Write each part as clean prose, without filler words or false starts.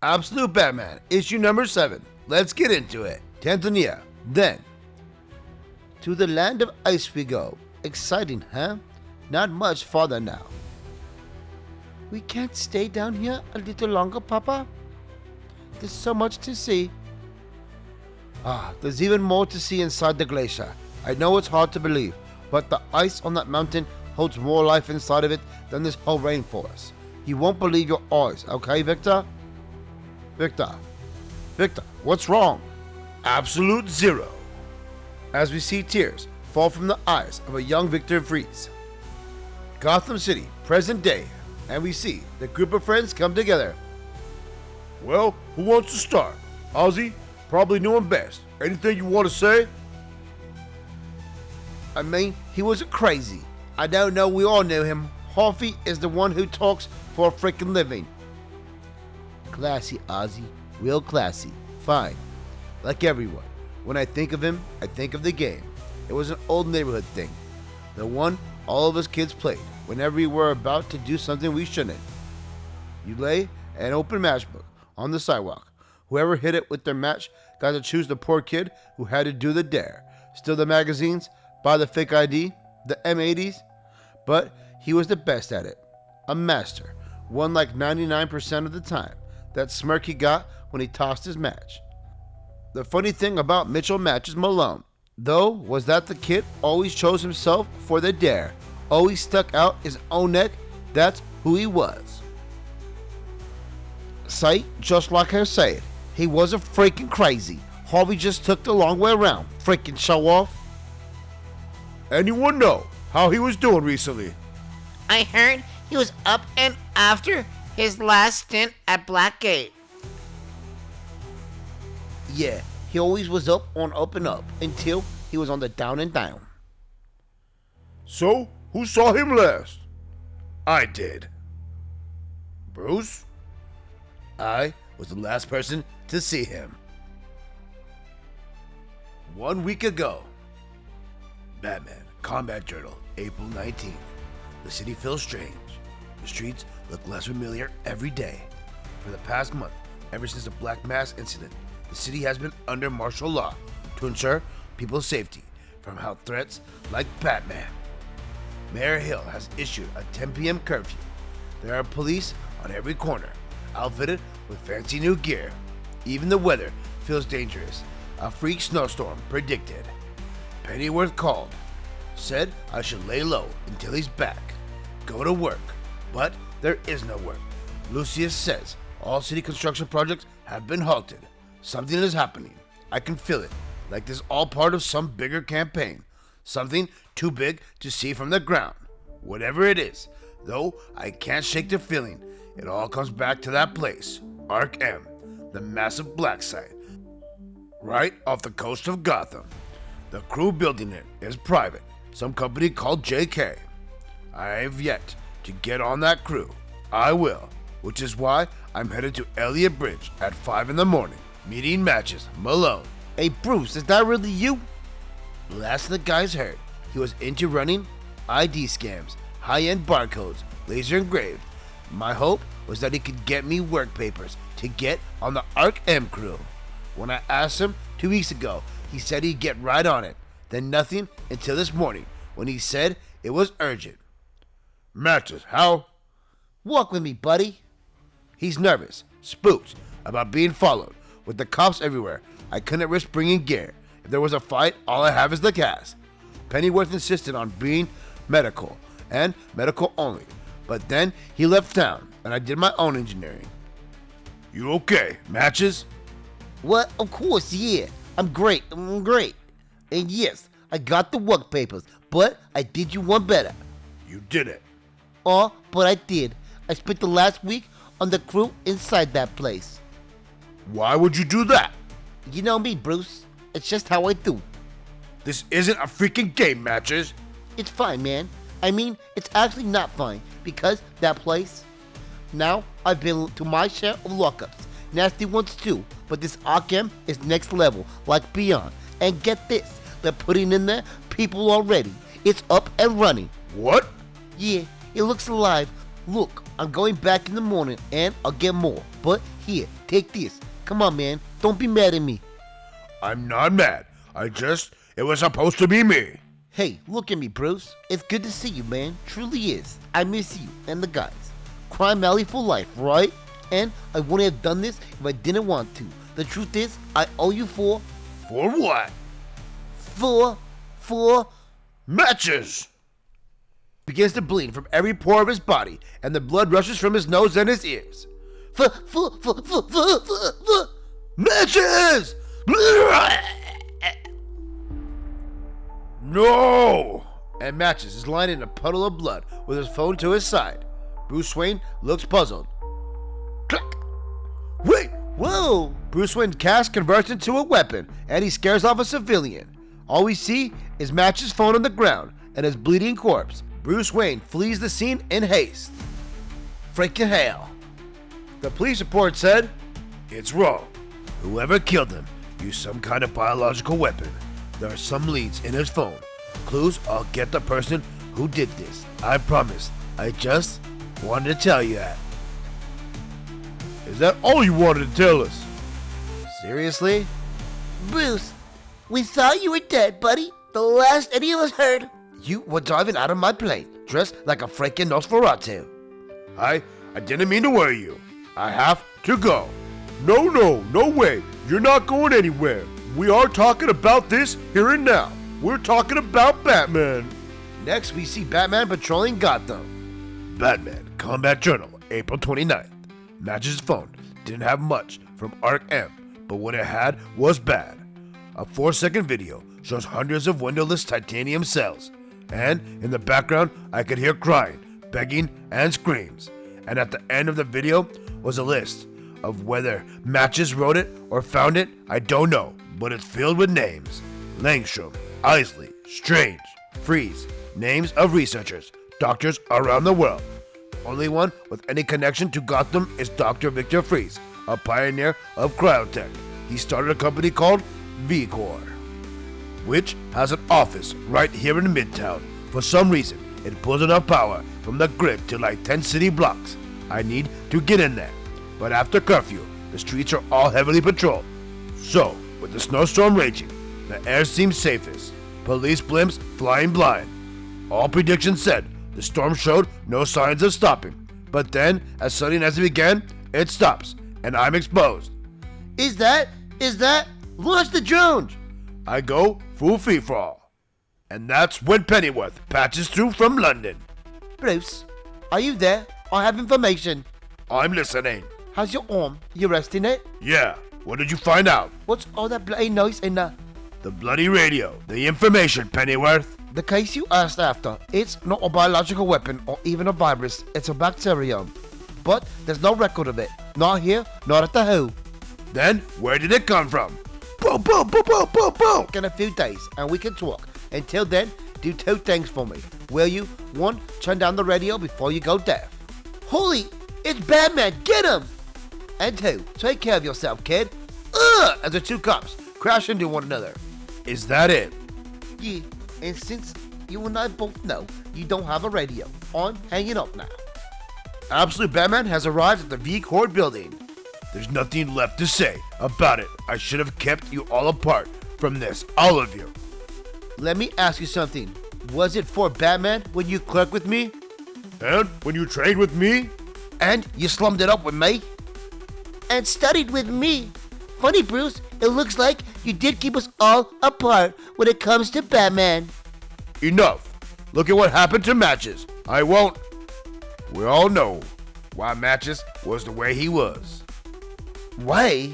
Absolute Batman, issue number 7. Let's get into it. Tanzania, then. To the land of ice we go. Exciting, huh? Not much farther now. We can't stay down here a little longer, Papa? There's so much to see. There's even more to see inside the glacier. I know it's hard to believe, but the ice on that mountain holds more life inside of it than this whole rainforest. You won't believe your eyes, okay, Victor? Victor, what's wrong? Absolute zero. As we see tears fall from the eyes of a young Victor Fries. Gotham City, present day, and we see the group of friends come together. Well, who wants to start? Ozzy, probably knew him best. Anything you want to say? I mean, he wasn't crazy. I don't know, we all knew him. Harvey is the one who talks for a freaking living. Classy, Ozzy. Real classy. Fine. Like everyone. When I think of him, I think of the game. It was an old neighborhood thing. The one all of us kids played whenever we were about to do something we shouldn't. You lay an open matchbook on the sidewalk. Whoever hit it with their match got to choose the poor kid who had to do the dare. Steal the magazines, buy the fake ID, the M80s. But he was the best at it. A master. Won like 99% of the time. That smirk he got when he tossed his match. The funny thing about Mitchell Matches Malone, though, was that the kid always chose himself for the dare. Always stuck out his own neck. That's who he was. Say, just like I said, he wasn't freaking crazy. Harvey just took the long way around. Freaking show off. Anyone know how he was doing recently? I heard he was up and after his last stint at Blackgate. Yeah, he always was up and up until he was on the down and down. So, who saw him last? I did. Bruce? I was the last person to see him. 1 week ago. Batman, Combat Journal, April 19th. The city feels strange. The streets look less familiar every day. For the past month, ever since the Black Mass incident, the city has been under martial law to ensure people's safety from health threats like Batman. Mayor Hill has issued a 10 p.m. curfew. There are police on every corner, outfitted with fancy new gear. Even the weather feels dangerous. A freak snowstorm predicted. Pennyworth called. Said I should lay low until he's back. Go to work. But there is no work. Lucius says all city construction projects have been halted. Something is happening. I can feel it. Like this all part of some bigger campaign. Something too big to see from the ground. Whatever it is, though, I can't shake the feeling. It all comes back to that place, Arc M, the massive black site, right off the coast of Gotham. The crew building it is private, some company called JK. I have yet to get on that crew. I will, which is why I'm headed to Elliott Bridge at 5 in the morning, meeting Matches Malone. Hey Bruce, is that really you? Last the guys heard, he was into running ID scams, high-end barcodes, laser engraved. My hope was that he could get me work papers to get on the Arc M crew. When I asked him 2 weeks ago, he said he'd get right on it. Then nothing until this morning when he said it was urgent. Matches, how? Walk with me, buddy. He's nervous, spooked about being followed. With the cops everywhere, I couldn't risk bringing gear. If there was a fight, all I have is the cast. Pennyworth insisted on being medical, and medical only. But then he left town, and I did my own engineering. You okay, Matches? What? Of course, yeah. I'm great. And yes, I got the work papers, but I did you one better. You did it. Oh, but I did. I spent the last week on the crew inside that place. Why would you do that? You know me, Bruce. It's just how I do. This isn't a freaking game, Matches. It's fine, man. I mean, it's actually not fine, because that place... Now, I've been to my share of lockups. Nasty ones too, but this Arc M is next level, like beyond. And get this, they're putting in there people already. It's up and running. What? Yeah, it looks alive. Look, I'm going back in the morning and I'll get more. But here, take this. Come on, man. Don't be mad at me. I'm not mad. It was supposed to be me. Hey, look at me, Bruce. It's good to see you, man. Truly is. I miss you and the guys. Crime Alley for life, right? And I wouldn't have done this if I didn't want to. The truth is, I owe you for what? For Matches! Begins to bleed from every pore of his body, and the blood rushes from his nose and his ears. Matches! No! And Matches is lying in a puddle of blood with his phone to his side. Bruce Wayne looks puzzled. Click! Wait! Whoa! Bruce Wayne cast converts into a weapon, and he scares off a civilian. All we see is Match's phone on the ground and his bleeding corpse. Bruce Wayne flees the scene in haste. Freaking hell. The police report said, it's wrong. Whoever killed him used some kind of biological weapon. There are some leads in his phone. Clues, I'll get the person who did this. I promise. I just wanted to tell you that. Is that all you wanted to tell us? Seriously? Bruce, we thought you were dead, buddy. The last any of us heard. You were driving out of my plane, dressed like a freaking Nosferatu. I didn't mean to worry you. I have to go. No way. You're not going anywhere. We are talking about this here and now. We're talking about Batman. Next, we see Batman patrolling Gotham. Batman Combat Journal, April 29th. Matches' phone didn't have much from Arc M, but what it had was bad. A 4-second video shows hundreds of windowless titanium cells, and in the background I could hear crying, begging, and screams. And at the end of the video was a list of whether Matches wrote it or found it, I don't know, but it's filled with names. Langstrom, Isley, Strange, Freeze, names of researchers, doctors around the world. The only one with any connection to Gotham is Dr. Victor Freeze, a pioneer of cryotech. He started a company called V-Corps, which has an office right here in Midtown. For some reason, it pulls enough power from the grid to like 10 city blocks. I need to get in there. But after curfew, the streets are all heavily patrolled. So, with the snowstorm raging, the air seems safest. Police blimps flying blind. All predictions said the storm showed no signs of stopping. But then, as sudden as it began, it stops, and I'm exposed. Is that? Launch the drone! I go full free-for-all. And that's when Pennyworth patches through from London. Bruce, are you there? I have information. I'm listening. How's your arm? You resting it? Yeah, what did you find out? What's all that bloody noise in the bloody radio, the information, Pennyworth. The case you asked after, it's not a biological weapon or even a virus, it's a bacterium. But there's no record of it. Not here, not at the Who. Then, where did it come from? Boom, boom, boom, boom, boom, boom. In a few days, and we can talk. Until then, do 2 things for me. Will you? 1, turn down the radio before you go deaf. Holy, it's Batman, get him! And 2, take care of yourself, kid. As the 2 cops crash into one another. Is that it? Yeah, and since you and I both know you don't have a radio, I'm hanging up now. Absolute Batman has arrived at the V-Corps building. There's nothing left to say about it. I should have kept you all apart from this, all of you. Let me ask you something. Was it for Batman when you clerked with me? And when you trained with me? And you slummed it up with me? And studied with me? Funny, Bruce, it looks like you did keep us all apart when it comes to Batman. Enough. Look at what happened to Matches. I won't. We all know why Matches was the way he was. Why?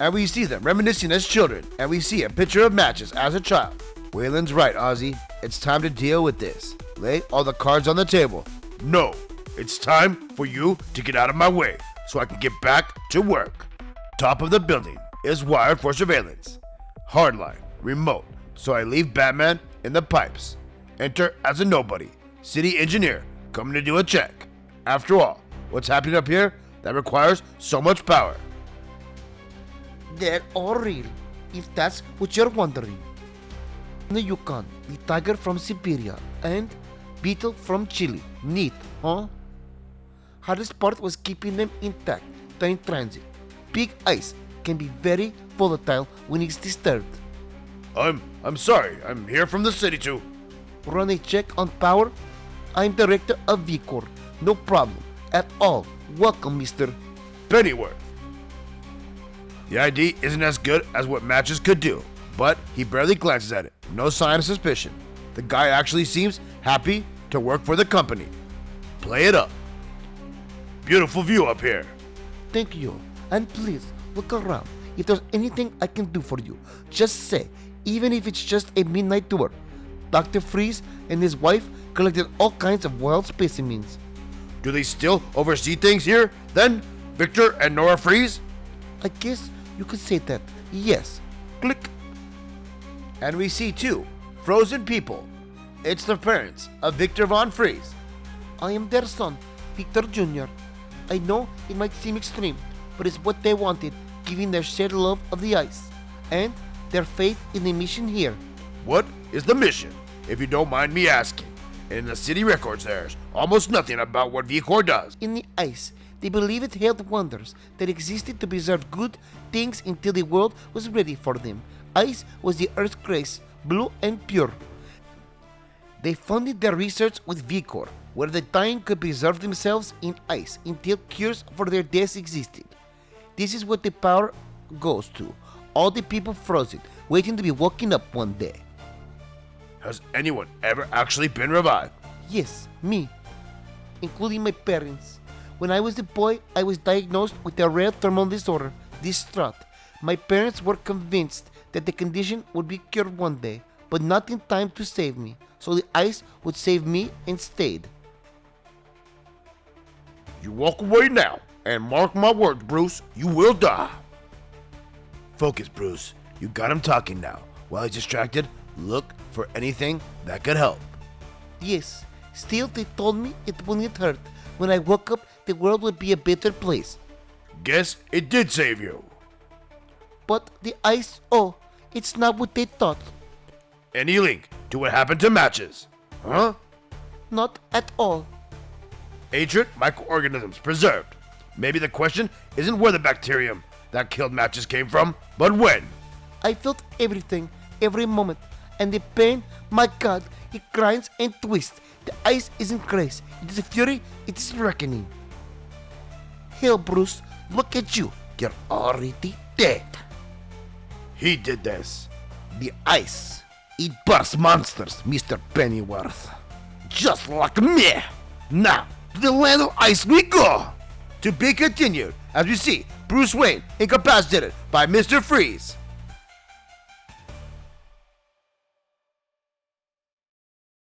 And we see them reminiscing as children, and we see a picture of Matches as a child. Waylon's right, Ozzy. It's time to deal with this. Lay all the cards on the table. No, it's time for you to get out of my way so I can get back to work. Top of the building is wired for surveillance. Hardline, remote, so I leave Batman in the pipes. Enter as a nobody, city engineer, coming to do a check. After all, what's happening up here that requires so much power? They're all real, if that's what you're wondering. The Yukon, the tiger from Siberia, and beetle from Chile. Neat, huh? Hardest part was keeping them intact, in transit. big ice can be very volatile when it's disturbed. I'm sorry. I'm here from the city to... Run a check on power? I'm director of Vicor. No problem at all. Welcome, Mr. Pennyworth. The ID isn't as good as what Matches could do, but he barely glances at it. No sign of suspicion. The guy actually seems happy to work for the company. Play it up. Beautiful view up here. Thank you. And please, look around. If there's anything I can do for you, just say, even if it's just a midnight tour. Dr. Freeze and his wife collected all kinds of wild specimens. Do they still oversee things here, then? Victor and Nora Freeze? I guess you could say that. Yes. Click. And we see two frozen people. It's the parents of Victor Von Freeze. I am their son, Victor Jr. I know it might seem extreme, but it's what they wanted, given their shared love of the ice and their faith in the mission here. What is the mission, if you don't mind me asking? In the city records, there's almost nothing about what Vicor does. In the ice, they believe it held wonders that existed to preserve good things until the world was ready for them. Ice was the Earth's grace, blue and pure. They funded their research with Vicor, where the dying could preserve themselves in ice until cures for their deaths existed. This is what the power goes to. All the people frozen, waiting to be woken up one day. Has anyone ever actually been revived? Yes, me, including my parents. When I was a boy, I was diagnosed with a rare thermal disorder, distraught. My parents were convinced that the condition would be cured one day, but not in time to save me, so the ice would save me instead. You walk away now, and mark my words, Bruce, you will die. Focus, Bruce. You got him talking now. While he's distracted, look for anything that could help. Yes, still they told me it wouldn't hurt. When I woke up, the world would be a better place. Guess it did save you. But the ice, oh, it's not what they thought. Any link to what happened to Matches? Huh? Not at all. Ancient microorganisms preserved. Maybe the question isn't where the bacterium that killed Matches came from, but when. I felt everything, every moment, and the pain, my God, it grinds and twists. The ice isn't grace, it is a fury, it is reckoning. Hell, Bruce, look at you, you're already dead. He did this. The ice, it bursts monsters, Mr. Pennyworth. Just like me. Now, to the land of ice we go. To be continued as we see Bruce Wayne incapacitated by Mr. Freeze.